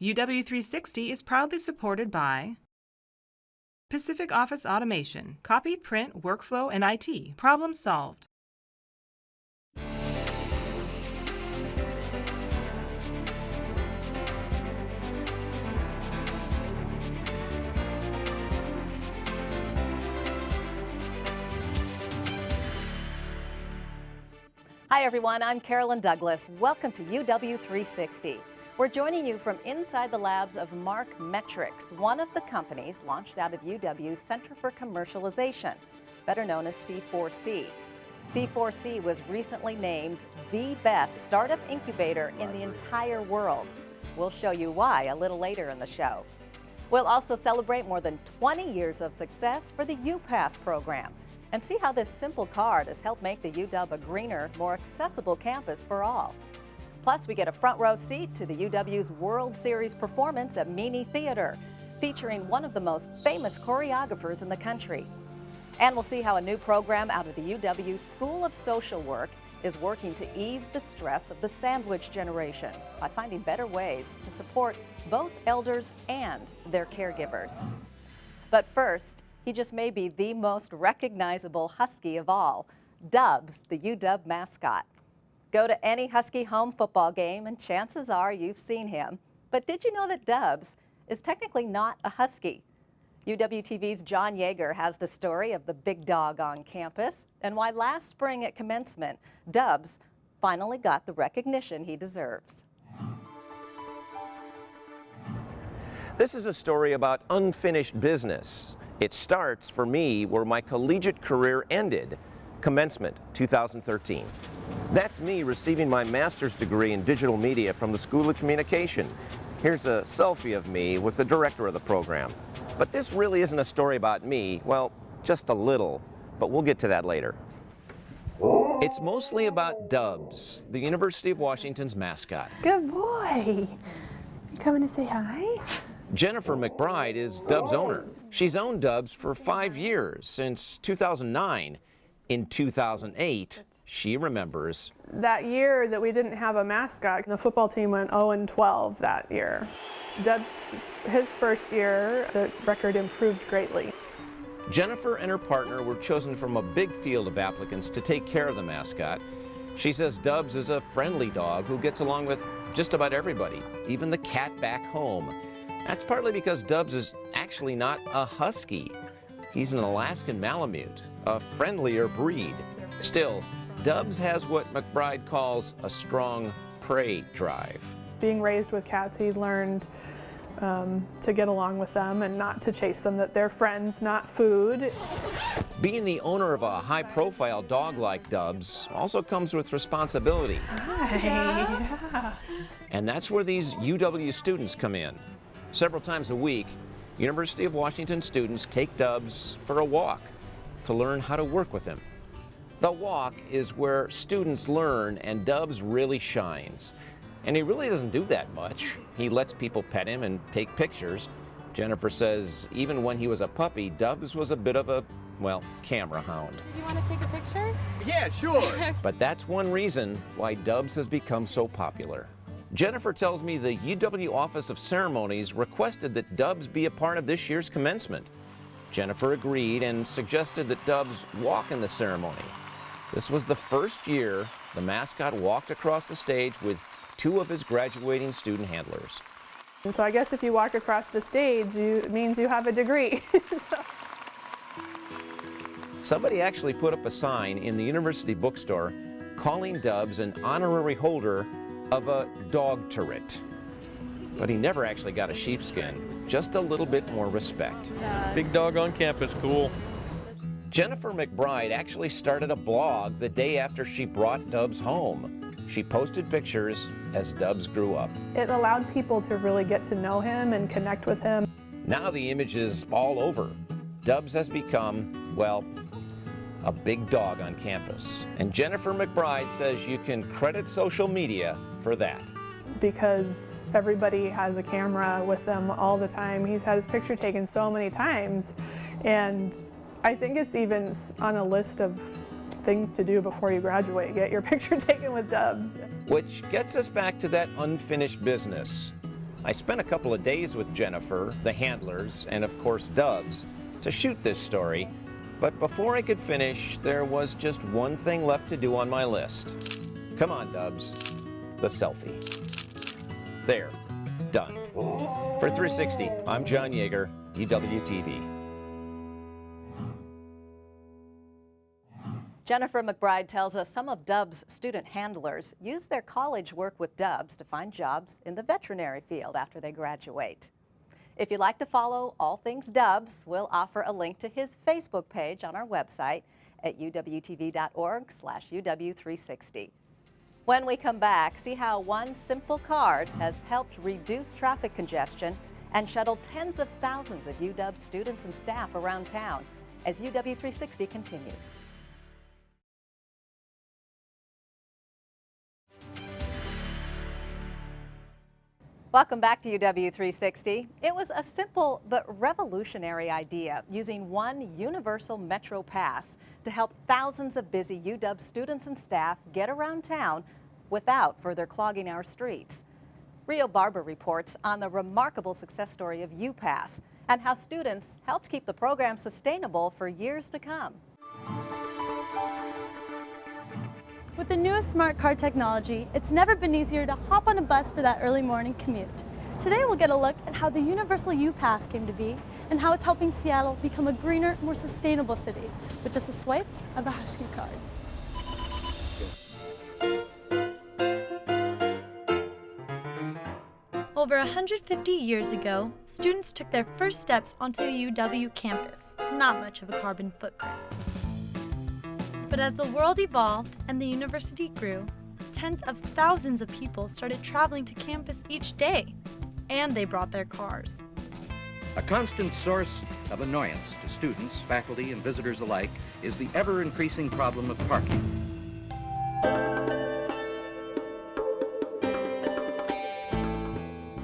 UW360 is proudly supported by Pacific Office Automation, copy, print, workflow, and IT. Problem solved. Hi everyone, I'm Carolyn Douglas. Welcome to UW360. We're joining you from inside the labs of Mark Metrics, one of the companies launched out of UW's Center for Commercialization, better known as C4C. C4C was recently named the best startup incubator in the entire world. We'll show you why a little later in the show. We'll also celebrate more than 20 years of success for the UPass program and see how this simple card has helped make the UW a greener, more accessible campus for all. Plus, we get a front row seat to the UW's World Series performance at Meany Theater, featuring one of the most famous choreographers in the country. And we'll see how a new program out of the UW School of Social Work is working to ease the stress of the sandwich generation by finding better ways to support both elders and their caregivers. But first, he just may be the most recognizable Husky of all, Dubs, the UW mascot. Go to any Husky home football game and chances are you've seen him. But did you know that Dubs is technically not a Husky? UW-TV's John Yeager has the story of the big dog on campus and why last spring at commencement, Dubs finally got the recognition he deserves. This is a story about unfinished business. It starts, for me, where my collegiate career ended, commencement 2013. That's me receiving my master's degree in digital media from the School of Communication. Here's a selfie of me with the director of the program. But this really isn't a story about me, well, just a little, but we'll get to that later. It's mostly about Dubs, the University of Washington's mascot. Good boy. You coming to say hi? Jennifer McBride is Dubs' owner. She's owned Dubs for 5 years, since 2009. In 2008, she remembers That year that we didn't have a mascot, the football team went 0-12 that year. Dubs, his first year, the record improved greatly. Jennifer and her partner were chosen from a big field of applicants to take care of the mascot. She says Dubs is a friendly dog who gets along with just about everybody, even the cat back home. That's partly because Dubs is actually not a Husky. He's an Alaskan Malamute, a friendlier breed. Still, Dubs has what McBride calls a strong prey drive. Being raised with cats, he learned to get along with them and not to chase them, that they're friends, not food. Being the owner of a high-profile dog like Dubs also comes with responsibility. Hi. And that's where these UW students come in. Several times a week, University of Washington students take Dubs for a walk to learn how to work with him. The walk is where students learn and Dubs really shines. And he really doesn't do that much. He lets people pet him and take pictures. Jennifer says even when he was a puppy, Dubs was a bit of a, well, camera hound. Do you want to take a picture? Yeah, sure. But that's one reason why Dubs has become so popular. Jennifer tells me the UW Office of Ceremonies requested that Dubs be a part of this year's commencement. Jennifer agreed and suggested that Dubs walk in the ceremony. This was the first year the mascot walked across the stage with 2 of his graduating student handlers. And so I guess if you walk across the stage, it means you have a degree. Somebody actually put up a sign in the university bookstore calling Dubs an honorary holder of a dog turret. But he never actually got a sheepskin, just a little bit more respect. Big dog on campus, cool. Jennifer McBride actually started a blog the day after she brought Dubs home. She posted pictures as Dubs grew up. It allowed people to really get to know him and connect with him. Now the image is all over. Dubs has become, well, a big dog on campus. And Jennifer McBride says you can credit social media for that. Because everybody has a camera with them all the time. He's had his picture taken so many times, and I think it's even on a list of things to do before you graduate. Get your picture taken with Dubs. Which gets us back to that unfinished business. I spent a couple of days with Jennifer, the handlers, and of course Dubs, to shoot this story, but before I could finish, there was just one thing left to do on my list. Come on, Dubs, the selfie. There, done. For 360, I'm John Yeager, UWTV. Jennifer McBride tells us some of Dubs' student handlers use their college work with Dubs to find jobs in the veterinary field after they graduate. If you'd like to follow all things Dubs, we'll offer a link to his Facebook page on our website at uwtv.org/UW360. When we come back, see how one simple card has helped reduce traffic congestion and shuttle tens of thousands of UW students and staff around town as UW360 continues. Welcome back to UW360. It was a simple but revolutionary idea using one universal Metro Pass to help thousands of busy UW students and staff get around town without further clogging our streets. Rio Barber reports on the remarkable success story of UPass and how students helped keep the program sustainable for years to come. With the newest smart card technology, it's never been easier to hop on a bus for that early morning commute. Today we'll get a look at how the Universal UPass came to be and how it's helping Seattle become a greener, more sustainable city with just a swipe of a Husky card. Over 150 years ago, students took their first steps onto the UW campus. Not much of a carbon footprint. But as the world evolved and the university grew, tens of thousands of people started traveling to campus each day, and they brought their cars. A constant source of annoyance to students, faculty, and visitors alike is the ever-increasing problem of parking.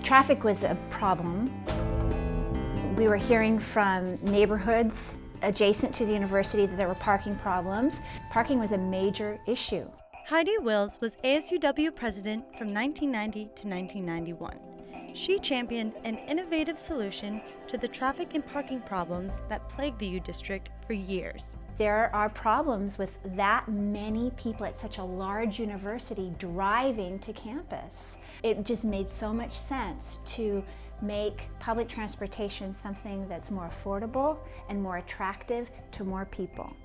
Traffic was a problem. We were hearing from neighborhoods adjacent to the university that there were parking problems. Parking was a major issue. Heidi Wills was ASUW president from 1990 to 1991. She championed an innovative solution to the traffic and parking problems that plagued the U District for years. There are problems with that many people at such a large university driving to campus. It just made so much sense to make public transportation something that's more affordable and more attractive to more people.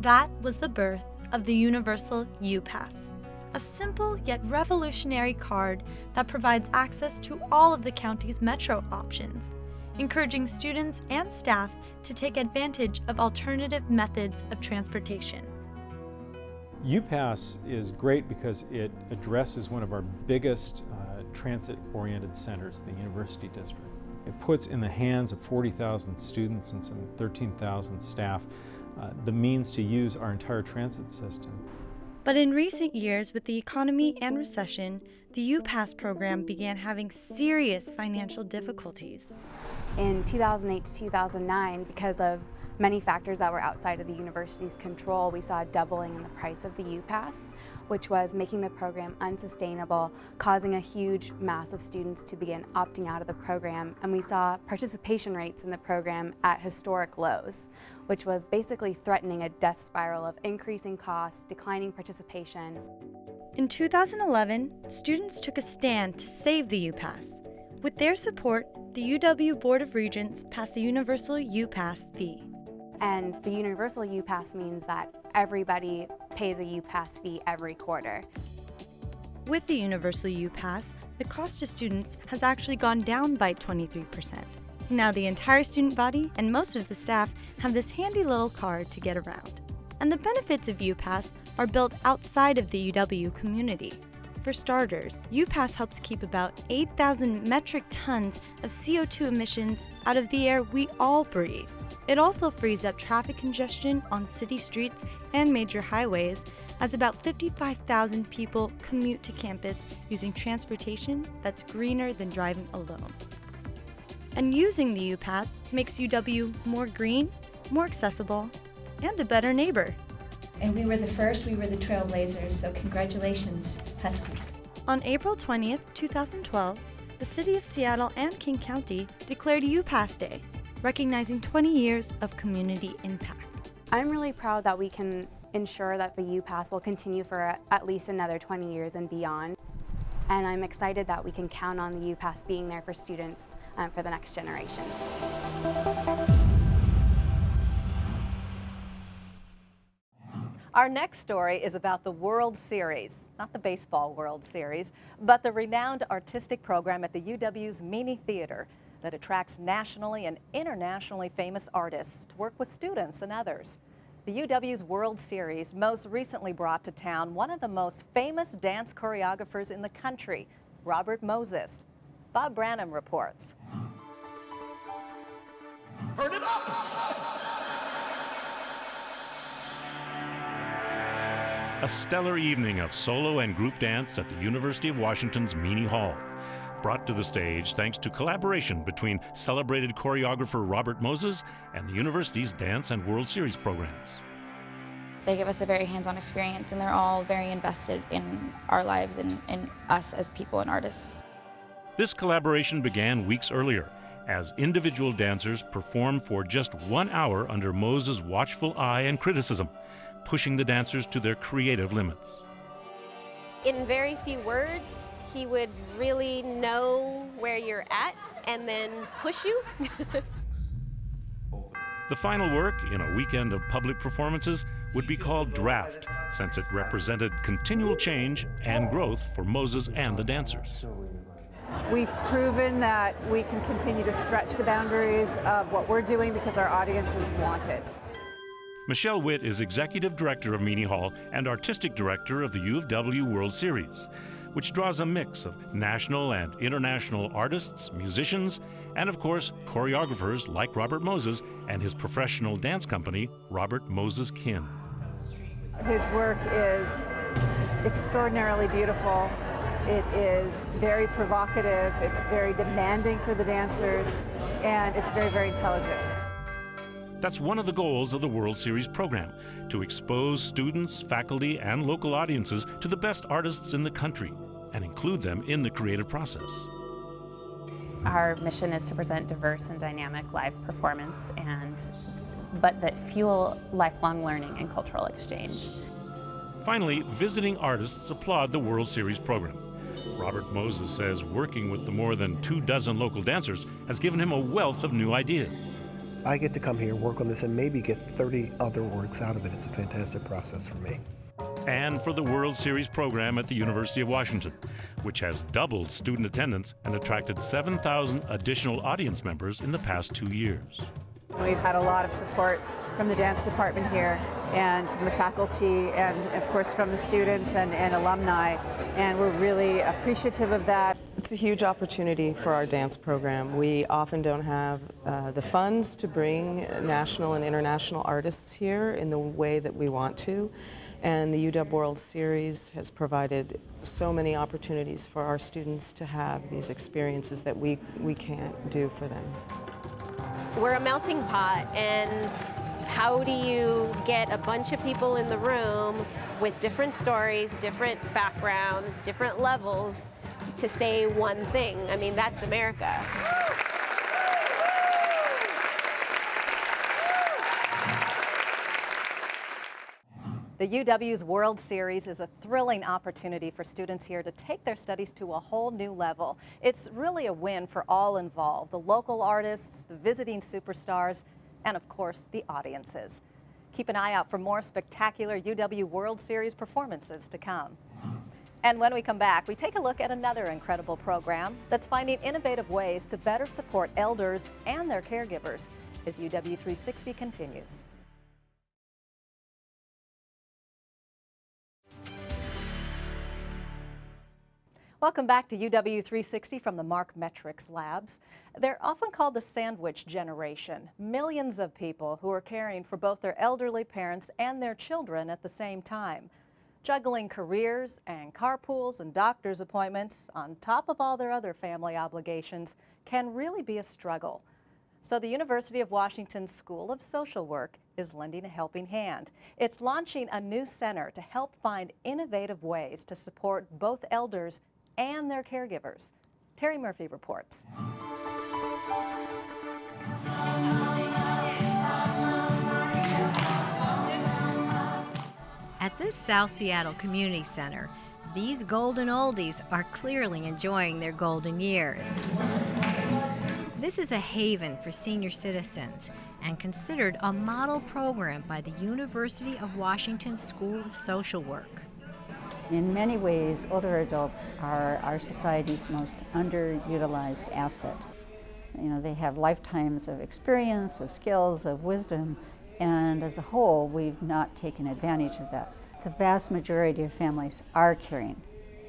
That was the birth of the Universal UPass, a simple yet revolutionary card that provides access to all of the county's metro options, encouraging students and staff to take advantage of alternative methods of transportation. UPass is great because it addresses one of our biggest transit-oriented centers, the University District. It puts in the hands of 40,000 students and some 13,000 staff the means to use our entire transit system. But in recent years, with the economy and recession, the UPass program began having serious financial difficulties. In 2008 to 2009, because of many factors that were outside of the university's control, we saw a doubling in the price of the UPass, which was making the program unsustainable, causing a huge mass of students to begin opting out of the program. And we saw participation rates in the program at historic lows, which was basically threatening a death spiral of increasing costs, declining participation. In 2011, students took a stand to save the UPass. With their support, the UW Board of Regents passed the Universal UPass fee. And the Universal UPass means that everybody pays a UPass fee every quarter. With the Universal UPass, the cost to students has actually gone down by 23%. Now the entire student body and most of the staff have this handy little card to get around. And the benefits of UPass are built outside of the UW community. For starters, UPass helps keep about 8,000 metric tons of CO2 emissions out of the air we all breathe. It also frees up traffic congestion on city streets and major highways, as about 55,000 people commute to campus using transportation that's greener than driving alone. And using the UPass makes UW more green, more accessible, and a better neighbor. And we were the first, we were the trailblazers, so congratulations, Huskies. On April 20th, 2012, the City of Seattle and King County declared UPass Day, recognizing 20 years of community impact. I'm really proud that we can ensure that the UPass will continue for at least another 20 years and beyond. And I'm excited that we can count on the UPass being there for students for the next generation. Our next story is about the World Series, not the baseball World Series, but the renowned artistic program at the UW's Mini Theater that attracts nationally and internationally famous artists to work with students and others. The UW's World Series most recently brought to town one of the most famous dance choreographers in the country, Robert Moses. Bob Branham reports. Turn it up! A stellar evening of solo and group dance at the University of Washington's Meany Hall, brought to the stage thanks to collaboration between celebrated choreographer Robert Moses and the university's Dance and World Series programs. They give us a very hands-on experience, and they're all very invested in our lives and in us as people and artists. This collaboration began weeks earlier as individual dancers performed for just 1 hour under Moses' watchful eye and criticism, pushing the dancers to their creative limits. In very few words, he would really know where you're at and then push you. The final work, in a weekend of public performances, would be called Draft, since it represented continual change and growth for Moses and the dancers. We've proven that we can continue to stretch the boundaries of what we're doing because our audiences want it. Michelle Witt is Executive Director of Meany Hall and Artistic Director of the U of W World Series, which draws a mix of national and international artists, musicians, and of course, choreographers like Robert Moses and his professional dance company, Robert Moses Kin. His work is extraordinarily beautiful. It is very provocative, it's very demanding for the dancers, and it's very, very intelligent. That's one of the goals of the World Series program, to expose students, faculty, and local audiences to the best artists in the country and include them in the creative process. Our mission is to present diverse and dynamic live performance, but that fuel lifelong learning and cultural exchange. Finally, visiting artists applaud the World Series program. Robert Moses says working with the more than 24 local dancers has given him a wealth of new ideas. I get to come here, work on this, and maybe get 30 other works out of it. It's a fantastic process for me. And for the World Series program at the University of Washington, which has doubled student attendance and attracted 7,000 additional audience members in the past 2 years. We've had a lot of support from the dance department here and from the faculty and of course from the students and alumni, and we're really appreciative of that. It's a huge opportunity for our dance program. We often don't have the funds to bring national and international artists here in the way that we want to, and the UW World Series has provided so many opportunities for our students to have these experiences that we can't do for them. We're a melting pot, and how do you get a bunch of people in the room with different stories, different backgrounds, different levels to say one thing? I mean, that's America. The UW's World Series is a thrilling opportunity for students here to take their studies to a whole new level. It's really a win for all involved, the local artists, the visiting superstars, and of course, the audiences. Keep an eye out for more spectacular UW World Series performances to come. And when we come back, we take a look at another incredible program that's finding innovative ways to better support elders and their caregivers as UW 360 continues. Welcome back to UW 360 from the Mark Metrics Labs. They're often called the sandwich generation, millions of people who are caring for both their elderly parents and their children at the same time. Juggling careers and carpools and doctor's appointments on top of all their other family obligations can really be a struggle. So the University of Washington School of Social Work is lending a helping hand. It's launching a new center to help find innovative ways to support both elders and their caregivers. Terry Murphy reports. At this South Seattle Community Center, these golden oldies are clearly enjoying their golden years. This is a haven for senior citizens and considered a model program by the University of Washington School of Social Work. In many ways, older adults are our society's most underutilized asset. You know, they have lifetimes of experience, of skills, of wisdom, and as a whole, we've not taken advantage of that. The vast majority of families are caring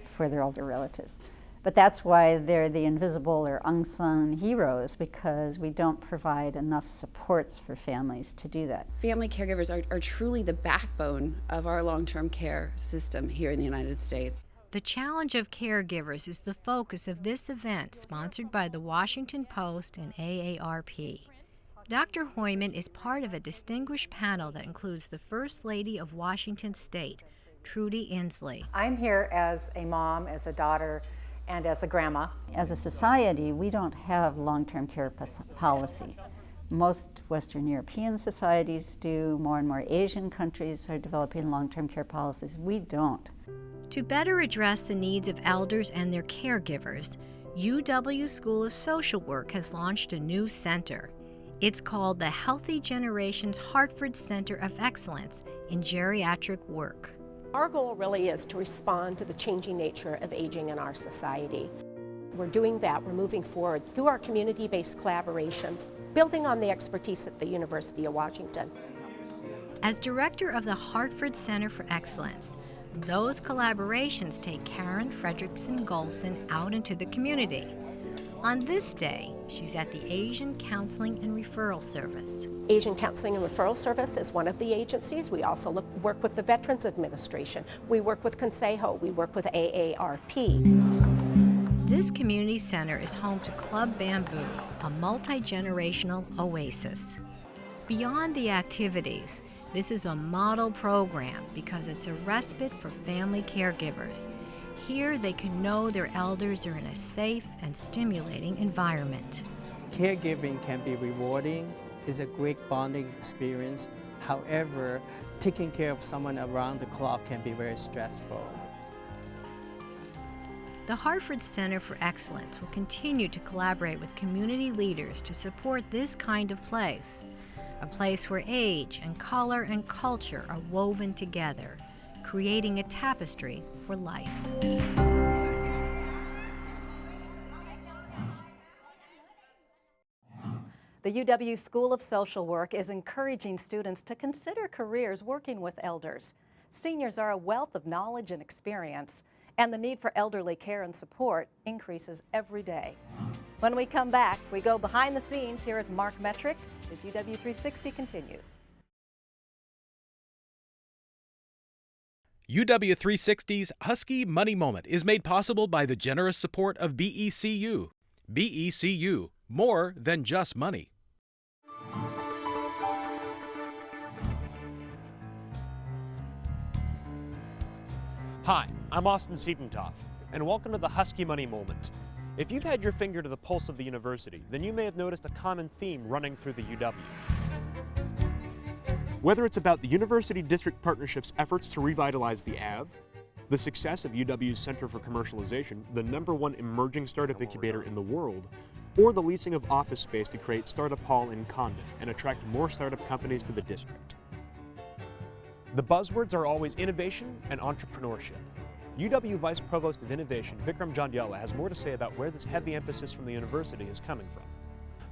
for their older relatives. But that's why they're the invisible or unsung heroes, because we don't provide enough supports for families to do that. Family caregivers are truly the backbone of our long-term care system here in the United States. The challenge of caregivers is the focus of this event sponsored by the Washington Post and AARP. Dr. Hoyman is part of a distinguished panel that includes the First Lady of Washington State, Trudy Inslee. I'm here as a mom, as a daughter, and as a grandma. As a society, we don't have long-term care policy. Most Western European societies do. More and more Asian countries are developing long-term care policies. We don't. To better address the needs of elders and their caregivers, UW School of Social Work has launched a new center. It's called the Healthy Generations Hartford Center of Excellence in Geriatric Work. Our goal really is to respond to the changing nature of aging in our society. We're doing that. We're moving forward through our community-based collaborations, building on the expertise at the University of Washington. As director of the Hartford Center for Excellence, those collaborations take Karen Fredrickson-Golson out into the community. On this day, she's at the Asian Counseling and Referral Service. Asian Counseling and Referral Service is one of the agencies. We also work with the Veterans Administration. We work with Consejo. We work with AARP. This community center is home to Club Bamboo, a multi-generational oasis. Beyond the activities, this is a model program because it's a respite for family caregivers. Here they can know their elders are in a safe and stimulating environment. Caregiving can be rewarding, it's a great bonding experience. However, taking care of someone around the clock can be very stressful. The Hartford Center for Excellence will continue to collaborate with community leaders to support this kind of place, a place where age and color and culture are woven together, creating a tapestry for life. The UW School of Social Work is encouraging students to consider careers working with elders. Seniors are a wealth of knowledge and experience, and the need for elderly care and support increases every day. When we come back, we go behind the scenes here at Mark Metrics as UW 360 continues. UW 360's Husky Money Moment is made possible by the generous support of BECU. BECU, more than just money. Hi, I'm Austin Siedentoff, and welcome to the Husky Money Moment. If you've had your finger to the pulse of the university, then you may have noticed a common theme running through the UW. Whether it's about the University District Partnership's efforts to revitalize the AV, the success of UW's Center for Commercialization, the #1 emerging startup incubator in the world, or the leasing of office space to create Startup Hall in Condon and attract more startup companies to the district. The buzzwords are always innovation and entrepreneurship. UW Vice Provost of Innovation, Vikram Jandiala, has more to say about where this heavy emphasis from the university is coming from.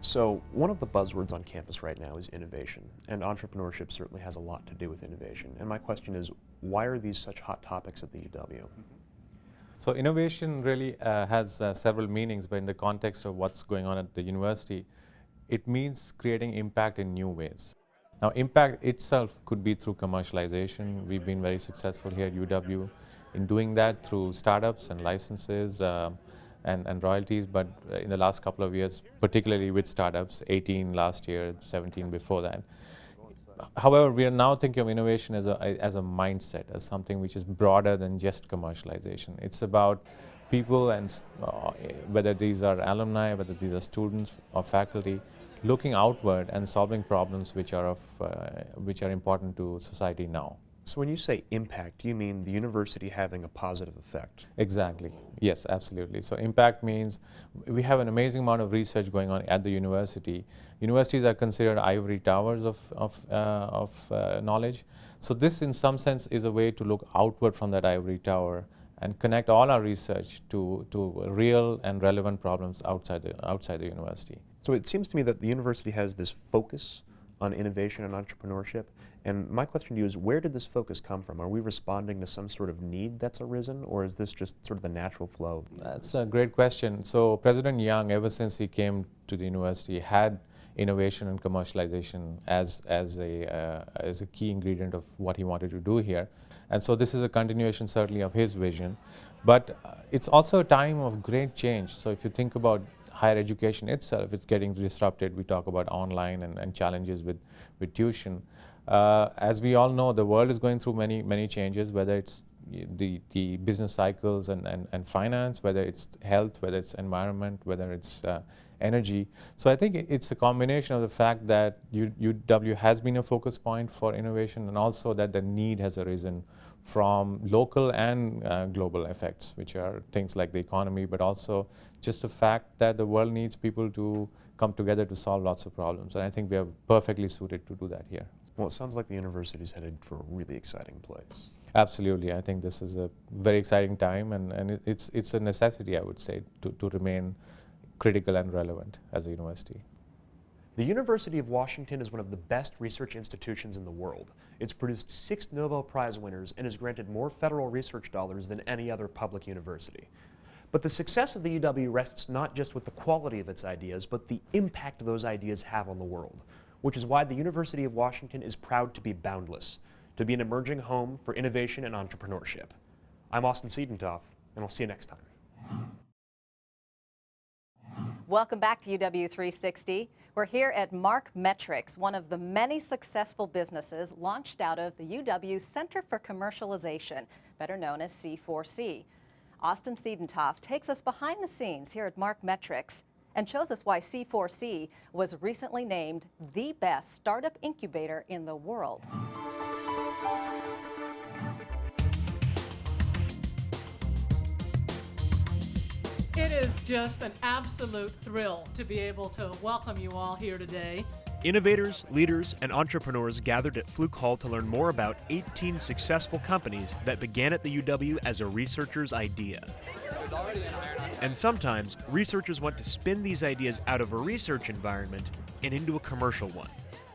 So one of the buzzwords on campus right now is innovation, and entrepreneurship certainly has a lot to do with innovation. And my question is, why are these such hot topics at the UW? So innovation really has several meanings, but in the context of what's going on at the university, it means creating impact in new ways. Now, impact itself could be through commercialization. We've been very successful here at UW in doing that through startups and licenses and royalties, but in the last couple of years, particularly with startups, 18 last year, 17 before that. However, we are now thinking of innovation as a mindset, as something which is broader than just commercialization. It's about people, and whether these are alumni, whether these are students or faculty, looking outward and solving problems which are important to society now. So when you say impact, do you mean the university having a positive effect? Exactly. Yes, absolutely. So impact means we have an amazing amount of research going on at the university. Universities are considered ivory towers of knowledge. So this, in some sense, is a way to look outward from that ivory tower and connect all our research to real and relevant problems outside the university. So it seems to me that the university has this focus on innovation and entrepreneurship. And my question to you is, where did this focus come from? Are we responding to some sort of need that's arisen, or is this just sort of the natural flow? That's a great question. So President Young, ever since he came to the university, had innovation and commercialization as a key ingredient of what he wanted to do here. And so this is a continuation certainly of his vision. But it's also a time of great change. So if you think about higher education itself, it's getting disrupted. We talk about online and challenges with tuition. As we all know, the world is going through many changes, whether it's the business cycles and finance, whether it's health, whether it's environment, whether it's energy. So I think it's a combination of the fact that UW has been a focus point for innovation, and also that the need has arisen from local and global effects, which are things like the economy, but also just the fact that the world needs people to come together to solve lots of problems. And I think we are perfectly suited to do that here. Well, it sounds like the university is headed for a really exciting place. Absolutely. I think this is a very exciting time, and it's a necessity, I would say, to remain critical and relevant as a university. The University of Washington is one of the best research institutions in the world. It's produced 6 Nobel Prize winners and has granted more federal research dollars than any other public university. But the success of the UW rests not just with the quality of its ideas, but the impact those ideas have on the world, which is why the University of Washington is proud to be boundless, to be an emerging home for innovation and entrepreneurship. I'm Austin Siedentoff, and I'll see you next time. Welcome back to UW 360. We're here at Mark Metrics, one of the many successful businesses launched out of the UW Center for Commercialization, better known as C4C. Austin Siedentoff takes us behind the scenes here at Mark Metrics and shows us why C4C was recently named the best startup incubator in the world. It is just an absolute thrill to be able to welcome you all here today. Innovators, leaders, and entrepreneurs gathered at Fluke Hall to learn more about 18 successful companies that began at the UW as a researcher's idea. And sometimes, researchers want to spin these ideas out of a research environment and into a commercial one.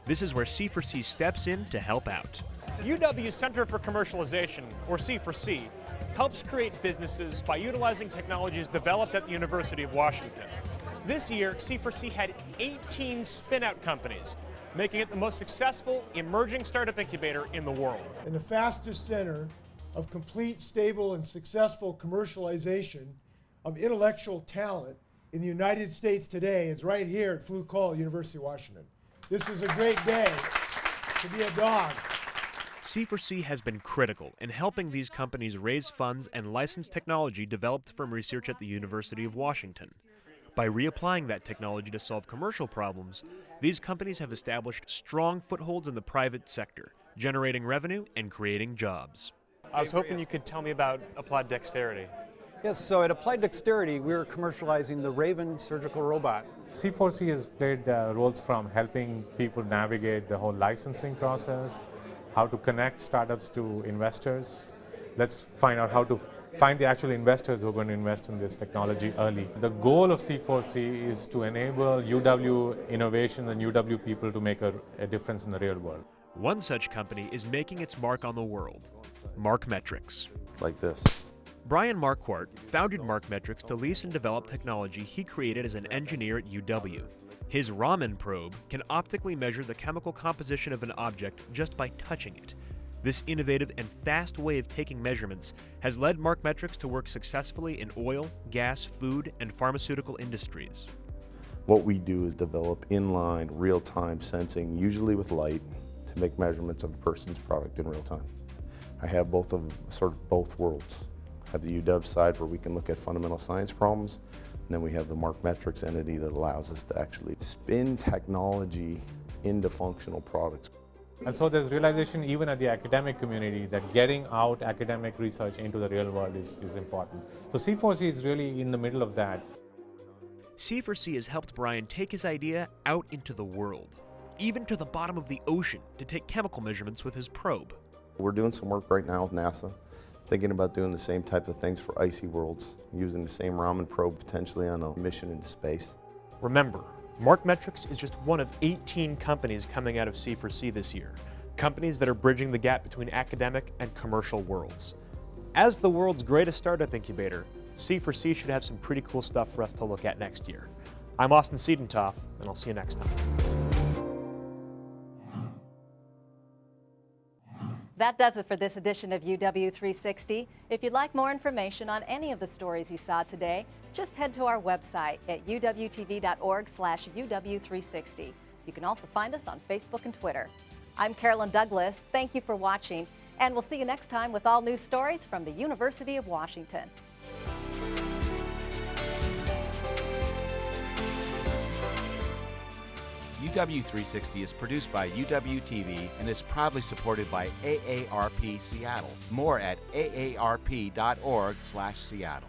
This is where C4C steps in to help out. UW Center for Commercialization, or C4C, helps create businesses by utilizing technologies developed at the University of Washington. This year, C4C had 18 spin-out companies, making it the most successful emerging startup incubator in the world. And the fastest center of complete, stable, and successful commercialization of intellectual talent in the United States today is right here at Fluke Hall, University of Washington. This is a great day to be a dog. C4C has been critical in helping these companies raise funds and license technology developed from research at the University of Washington. By reapplying that technology to solve commercial problems, these companies have established strong footholds in the private sector, generating revenue and creating jobs. I was hoping you could tell me about Applied Dexterity. Yes, so at Applied Dexterity, we're commercializing the Raven surgical robot. C4C has played roles from helping people navigate the whole licensing process, how to connect startups to investors. Let's find out how to find the actual investors who are going to invest in this technology early. The goal of C4C is to enable UW innovation and UW people to make a difference in the real world. One such company is making its mark on the world, Mark Metrics. Like this. Brian Marquardt founded Mark Metrics to lease and develop technology he created as an engineer at UW. His Raman probe can optically measure the chemical composition of an object just by touching it. This innovative and fast way of taking measurements has led Mark Metrics to work successfully in oil, gas, food, and pharmaceutical industries. What we do is develop inline, real-time sensing, usually with light, to make measurements of a person's product in real time. I have both worlds have the UW side where we can look at fundamental science problems, and then we have the Mark Metrics entity that allows us to actually spin technology into functional products. And so there's realization even at the academic community that getting out academic research into the real world is important. So C4C is really in the middle of that. C4C has helped Brian take his idea out into the world, even to the bottom of the ocean to take chemical measurements with his probe. We're doing some work right now with NASA, thinking about doing the same types of things for icy worlds, using the same Raman probe potentially on a mission into space. Remember, Mark Metrics is just one of 18 companies coming out of C4C this year, companies that are bridging the gap between academic and commercial worlds. As the world's greatest startup incubator, C4C should have some pretty cool stuff for us to look at next year. I'm Austin Siedentoff, and I'll see you next time. That does it for this edition of UW360. If you'd like more information on any of the stories you saw today, just head to our website at uwtv.org/UW360. You can also find us on Facebook and Twitter. I'm Carolyn Douglas. Thank you for watching, and we'll see you next time with all new stories from the University of Washington. UW360 is produced by UW-TV and is proudly supported by AARP Seattle. More at aarp.org/Seattle.